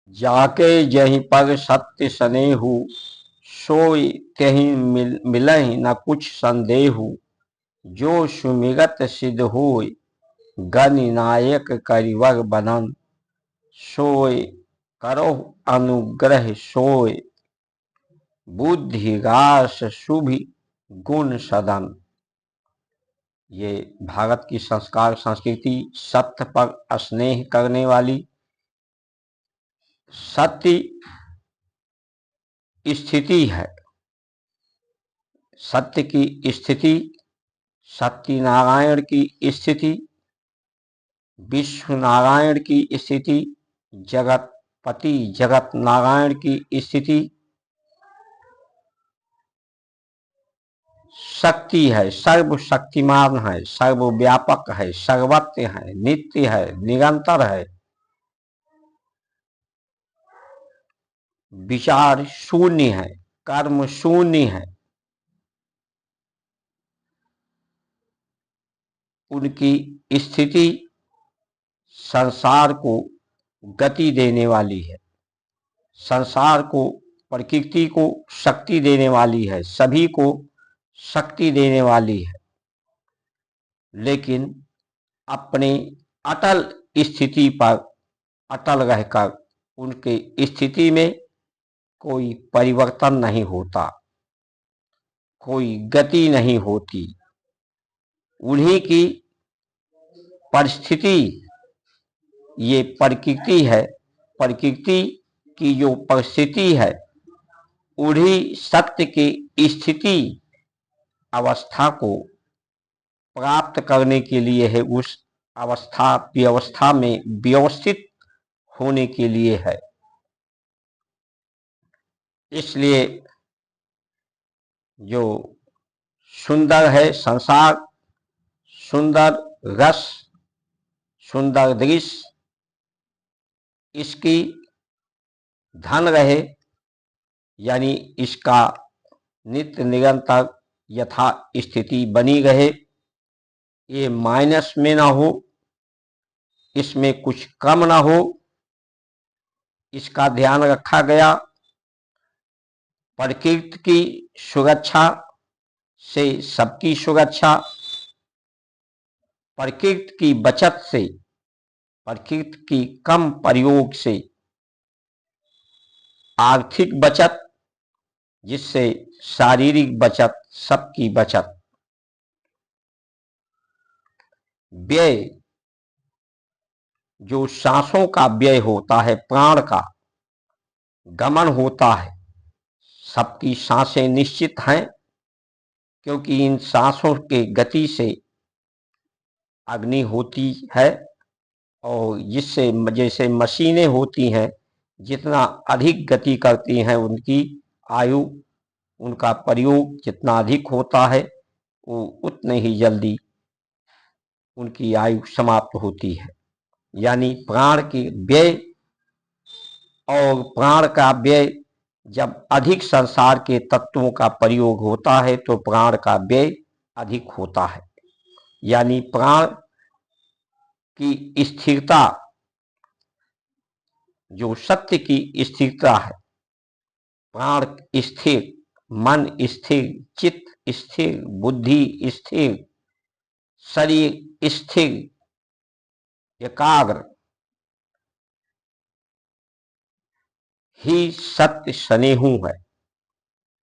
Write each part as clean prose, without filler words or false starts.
जाके जहीं पर सत्य सनेहु, सोई त्यहीं मिलहि न कुछ संदेहु। जो सुमिरत सिद्ध होय, गणनायक करिवर बनन। सोय करो अनुग्रह सोय, बुद्धि रास शुभ गुण सदन। ये भारत की संस्कार संस्कृति सत्य पर स्नेह करने वाली, सत्य स्थिति है। सत्य की स्थिति, सत्यनारायण की स्थिति, विश्व नारायण की स्थिति, जगतपति जगत नारायण की स्थिति शक्ति है, सर्वशक्तिमान है, सर्वव्यापक है, सर्वत्र है, नित्य है, निरंतर है, विचार शून्य है, कर्म शून्य है। उनकी स्थिति संसार को गति देने वाली है, संसार को, प्रकृति को शक्ति देने वाली है, सभी को शक्ति देने वाली है। लेकिन अपने अटल स्थिति पर अटल रहकर उनके स्थिति में कोई परिवर्तन नहीं होता, कोई गति नहीं होती। उन्हीं की परिस्थिति ये प्रकृति है, प्रकृति की जो परिस्थिति है, उन्हीं सत्य की स्थिति अवस्था को प्राप्त करने के लिए है, उस अवस्था व्यवस्था में व्यवस्थित होने के लिए है। इसलिए जो सुंदर है संसार, सुंदर रस, सुंदर दृश्य, इसकी धन रहे, यानी इसका नित्य निरंतर यथा स्थिति बनी रहे, ये माइनस में ना हो, इसमें कुछ कम ना हो, इसका ध्यान रखा गया। प्रकृति की सुरक्षा से सबकी सुरक्षा, प्रकृति की बचत से, प्रकृति की कम प्रयोग से आर्थिक बचत, जिससे शारीरिक बचत, सबकी बचत। व्यय, जो सांसों का व्यय होता है, प्राण का गमन होता है, सबकी सांसें निश्चित हैं, क्योंकि इन सांसों के गति से अग्नि होती है, और जिससे जैसे मशीनें होती हैं, जितना अधिक गति करती हैं उनकी आयु, उनका प्रयोग जितना अधिक होता है, वो उतने ही जल्दी उनकी आयु समाप्त होती है। यानी प्राण की व्यय, और प्राण का व्यय जब अधिक संसार के तत्वों का प्रयोग होता है तो प्राण का व्यय अधिक होता है। यानी प्राण की स्थिरता, जो सत्य की स्थिरता है, प्राण स्थिर, मन स्थिर, चित्त स्थिर, बुद्धि स्थिर, शरीर स्थिर, एकाग्र ही सत्य स्नेहु है।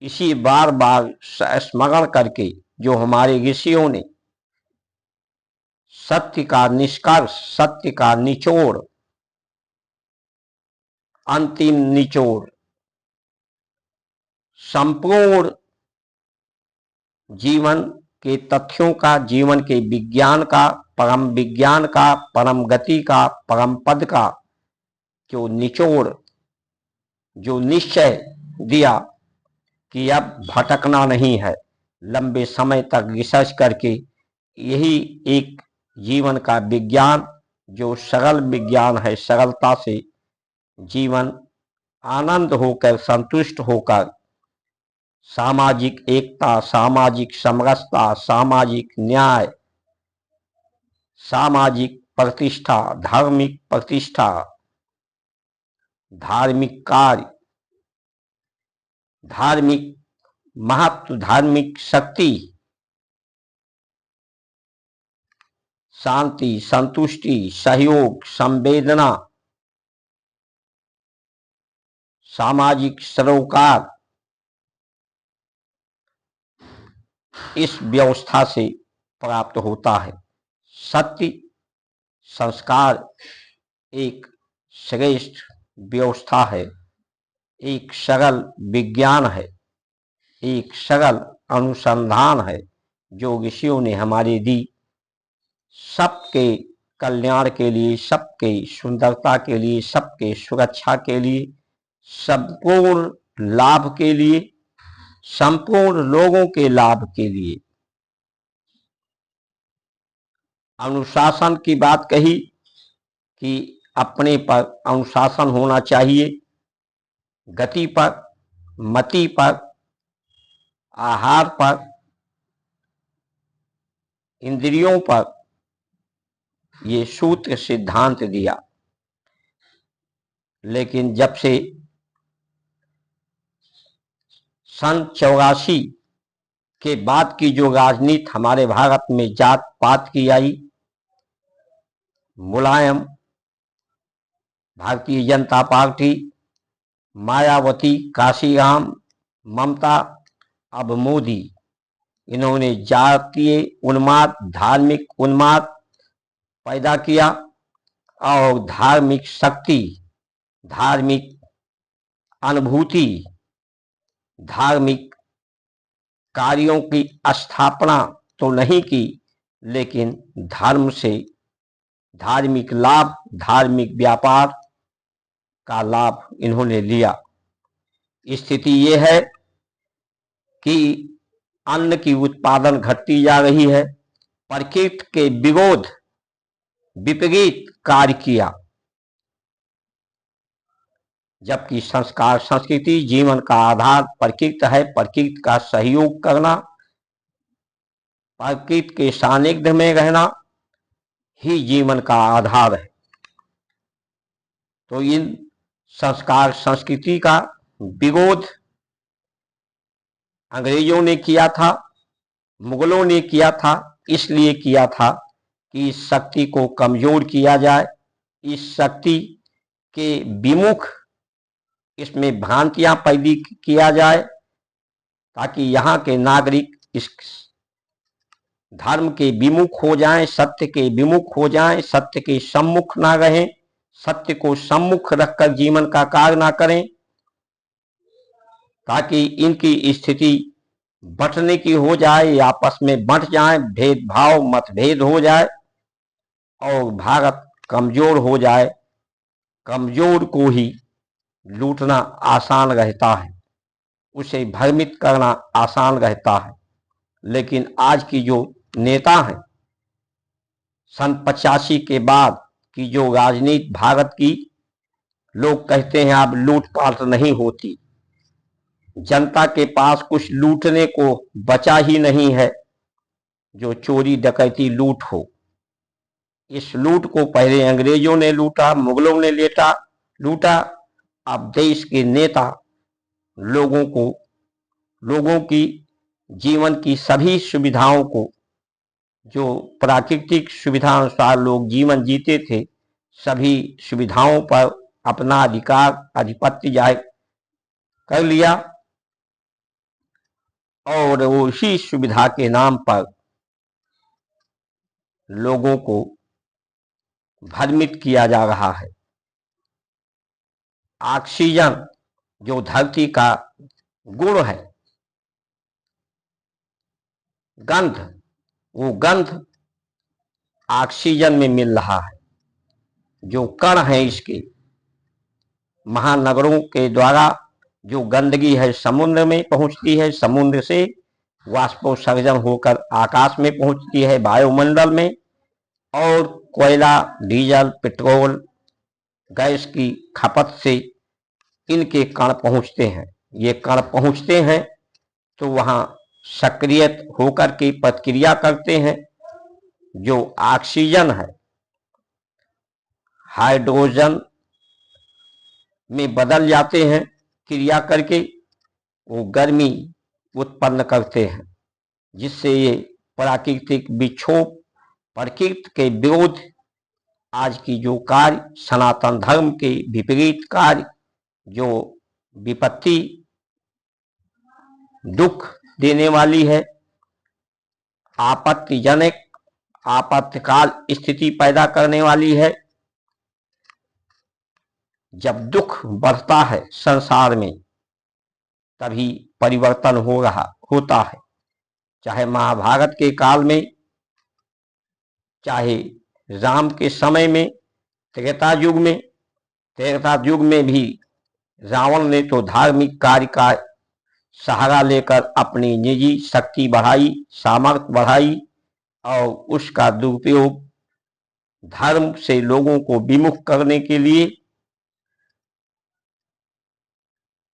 इसी बार बार स्मरण करके जो हमारे ऋषियों ने सत्य का निष्कर्ष, सत्य का निचोड़, अंतिम निचोड़, संपूर्ण जीवन के तथ्यों का, जीवन के विज्ञान का, परम विज्ञान का, परम गति का, परम पद का जो निचोड़, जो निश्चय दिया कि अब भटकना नहीं है, लंबे समय तक रिसर्च करके यही एक जीवन का विज्ञान, जो सरल विज्ञान है, सरलता से जीवन आनंद होकर, संतुष्ट होकर, सामाजिक एकता, सामाजिक समरसता, सामाजिक न्याय, सामाजिक प्रतिष्ठा, धार्मिक प्रतिष्ठा, धार्मिक कार्य, धार्मिक महत्व, धार्मिक शक्ति, शांति, संतुष्टि, सहयोग, संवेदना, सामाजिक सरोकार, इस व्यवस्था से प्राप्त होता है। सत्य संस्कार एक श्रेष्ठ व्यवस्था है, एक सरल विज्ञान है, एक सरल अनुसंधान है जो ऋषियों ने हमारे दी, सबके कल्याण के लिए, सबके सुंदरता के लिए, सबके सुरक्षा के लिए, संपूर्ण लाभ के लिए, संपूर्ण लोगों के लाभ के लिए। अनुशासन की बात कही कि अपने पर अनुशासन होना चाहिए, गति पर, मति पर, आहार पर, इंद्रियों पर ये सूत्र सिद्धांत दिया। लेकिन जब से सन 84 के बाद की जो राजनीति हमारे भारत में जात पात की आई, मुलायम, भारतीय जनता पार्टी, मायावती, काशीराम, ममता, अब मोदी, इन्होंने जातीय उन्माद, धार्मिक उन्माद पैदा किया और धार्मिक शक्ति, धार्मिक अनुभूति, धार्मिक कार्यों की स्थापना तो नहीं की, लेकिन धर्म से धार्मिक लाभ, धार्मिक व्यापार का लाभ इन्होंने लिया। स्थिति ये है कि अन्न की उत्पादन घटती जा रही है, प्रकृति के विरोध, विपरीत कार्य किया, जबकि संस्कार संस्कृति जीवन का आधार प्रकृति है। प्रकृति का सहयोग करना, प्रकृति के सानिध्य में रहना ही जीवन का आधार है। तो इन संस्कार संस्कृति का विरोध अंग्रेजों ने किया था, मुगलों ने किया था, इसलिए किया था कि इस शक्ति को कमजोर किया जाए, इस शक्ति के विमुख इसमें भ्रांतियां पैदा किया जाए, ताकि यहाँ के नागरिक इस धर्म के विमुख हो जाएं, सत्य के विमुख हो जाएं, सत्य के सम्मुख ना रहें, सत्य को सम्मुख रखकर जीवन का कार्य ना करें, ताकि इनकी स्थिति बंटने की हो जाए, आपस में बंट जाए, भेदभाव मतभेद हो जाए और भारत कमजोर हो जाए। कमजोर को ही लूटना आसान रहता है, उसे भ्रमित करना आसान रहता है। लेकिन आज की जो नेता हैं, सन 85 के बाद की जो राजनीति भारत की, लोग कहते हैं अब लूटपाट नहीं होती, जनता के पास कुछ लूटने को बचा ही नहीं है जो चोरी डकैती लूट हो। इस लूट को पहले अंग्रेजों ने लूटा, मुगलों ने लूटा, अब देश के नेता लोगों को, लोगों की जीवन की सभी सुविधाओं को, जो प्राकृतिक सुविधा अनुसार लोग जीवन जीते थे, सभी सुविधाओं पर अपना अधिकार, आधिपत्य जाहिर कर लिया और उसी सुविधा के नाम पर लोगों को भ्रमित किया जा रहा है। ऑक्सीजन जो धरती का गुण है, गंध, वो गंध ऑक्सीजन में मिल रहा है। जो कण है इसके, महानगरों के द्वारा जो गंदगी है समुद्र में पहुंचती है, समुद्र से वाष्पोत्सर्जन होकर आकाश में पहुंचती है, वायुमंडल में, और कोयला, डीजल, पेट्रोल, गैस की खपत से इनके कण पहुंचते हैं। ये कण पहुंचते हैं तो वहां सक्रिय होकर के प्रतिक्रिया करते हैं। जो ऑक्सीजन है, हाइड्रोजन में बदल जाते हैं, क्रिया करके वो गर्मी उत्पन्न करते हैं, जिससे ये प्राकृतिक विक्षोभ, प्रकृति के विरोध, आज की जो कार्य, सनातन धर्म के विपरीत कार्य, जो विपत्ति दुख देने वाली है, आपत्तिजनक आपातकाल स्थिति पैदा करने वाली है। जब दुख बढ़ता है संसार में, तभी परिवर्तन होता है। चाहे महाभारत के काल में, चाहे राम के समय में, त्रेता युग में भी रावण ने तो धार्मिक कार्य का सहारा लेकर अपनी निजी शक्ति बढ़ाई, सामर्थ्य बढ़ाई, और उसका दुरुपयोग धर्म से लोगों को विमुख करने के लिए,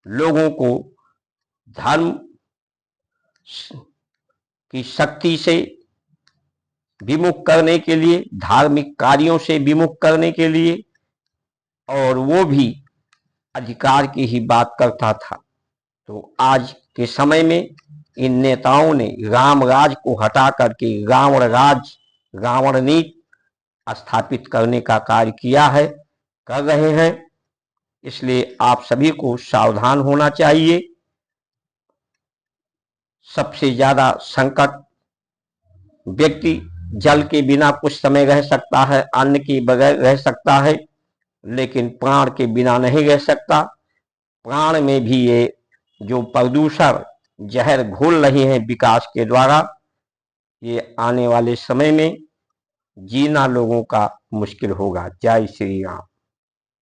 लोगों को धर्म की शक्ति से विमुख करने के लिए, धार्मिक कार्यों से विमुख करने के लिए, और वो भी अधिकार की ही बात करता था। तो आज के समय में इन नेताओं ने राम राज को हटा करके रावण राज, रावण नीति स्थापित करने का कार्य किया है, कर रहे हैं। इसलिए आप सभी को सावधान होना चाहिए। सबसे ज्यादा संकट, व्यक्ति जल के बिना कुछ समय रह सकता है, अन्न के बगैर रह सकता है, लेकिन प्राण के बिना नहीं रह सकता। प्राण में भी ये जो प्रदूषण जहर घोल रही हैं विकास के द्वारा, ये आने वाले समय में जीना लोगों का मुश्किल होगा। जय श्री राम।